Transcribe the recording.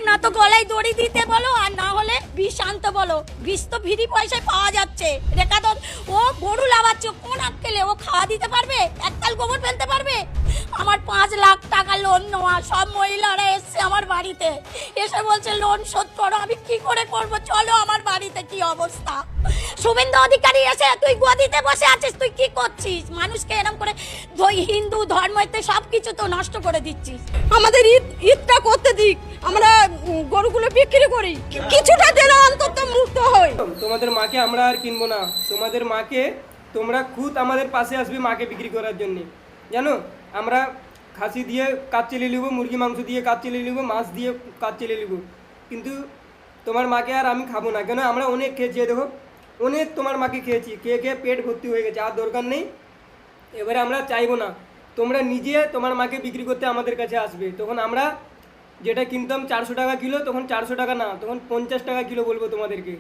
না তো গলায় দড়ি দিতে বলো, আর না হলে বিষ আনতে বলো। বিষ তো ফ্রি পয়সায় পাওয়া যাচ্ছে। রেখা তো ও গরু লাগাচ্ছে, কোন আক্কেলে ও খাওয়া দিতে পারবে? এককাল গোবর ফেলতে পারবে? আমার 5 লাখ টাকা লোন নেওয়া, সব মহিলারা এসছে আমার বাড়িতে, এসে বলছে লোন শোধ করো। আমি কি করে করব? চলো আমার বাড়িতে কি অবস্থা। শুভেন্দু অধিকারী এসে, তুই গদিতে বসে আছিস, তুই কি করছিস? মানুষকে এরকম করে হিন্দু ধর্মতে সবকিছু তো নষ্ট করে দিচ্ছিস। আমাদের ঈদটা করতে দিক, আমরা গরুগুলো বিক্রি করি, কিছুটা দিলে অন্তত মুক্ত হই। তোমাদের মাকে আমরা আর কিনবো না। তোমাদের মাকে তোমরা খুদ আমাদের পাশে আসবে মাকে বিক্রি করার জন্য। জানো, আমরা খাসি দিয়ে কাজ চালিয়ে নেবো, মুরগি মাংস দিয়ে কাজ চালিয়ে নেবো, মাছ দিয়ে কাজ চালিয়ে নেবো, কিন্তু তোমার মাকে আর আমি খাবো না। কেন? আমরা অনেক খেয়েছি, দেখো অনেক তোমার মাকে খেয়েছি, খেয়ে খেয়ে পেট ভর্তি হয়ে গেছে, আর দরকার নেই। এবারে আমরা চাইবো না তোমরা নিজে তোমার মাকে বিক্রি করতে আমাদের কাছে আসবে। তখন আমরা যেটা কিনতাম 400 টাকা কিলো, তখন 400 টাকা না, তখন 50 টাকা কিলো বলবো তোমাদেরকে।